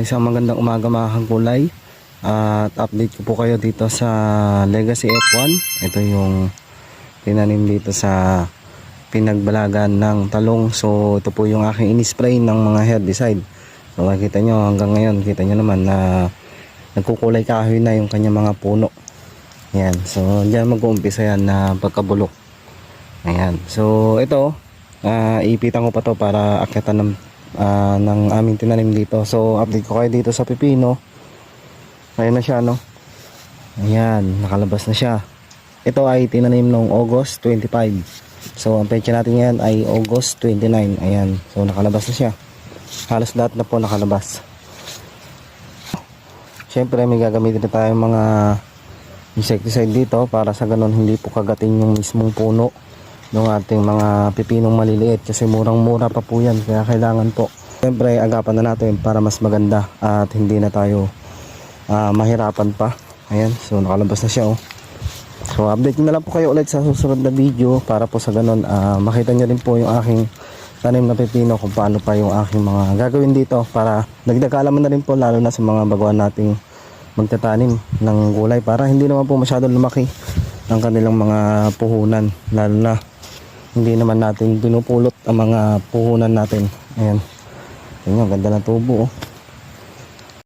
Isang magandang umaga mga kagulay. At update ko po kayo dito sa Legacy F1. Ito yung tinanim dito sa pinagbalagan ng talong. So ito po yung aking in-spray ng mga herbicide. So makikita nyo hanggang ngayon, kita nyo naman na nagkukulay kahoy na yung kanyang mga puno. Ayan, so dyan mag-uumpisa yan na pagkabulok. Ayan, so ito ipitan ko pa to para akyatan ng aming tinanim dito. So update ko kayo dito sa pipino. Ayan na siya, no? Ayan, nakalabas na siya. Ito ay tinanim noong August 25. So ang petsa natin yan ay August 29. Ayan, so nakalabas na siya. Halos lahat na po nakalabas. Siyempre may gagamitin na tayong mga insecticide dito para sa ganun hindi po kagatin yung mismong puno ng ating mga pipinong maliliit, kasi murang-mura pa po yan, kaya kailangan po siyempre agapan na natin para mas maganda at hindi na tayo mahirapan pa. Ayan, so nakalabas na siya, oh. So update na lang po kayo ulit sa susunod na video para po sa ganun makita nyo rin po yung aking tanim na pipino, kung paano pa yung aking mga gagawin dito para dagdag kaalaman na rin po, lalo na sa mga baguhan nating magtatanim ng gulay, para hindi naman po masyadong lumaki ang kanilang mga puhunan, lalo na hindi naman natin pinupulot ang mga puhunan natin. Ayan, ayan, ganda ng tubo, oh.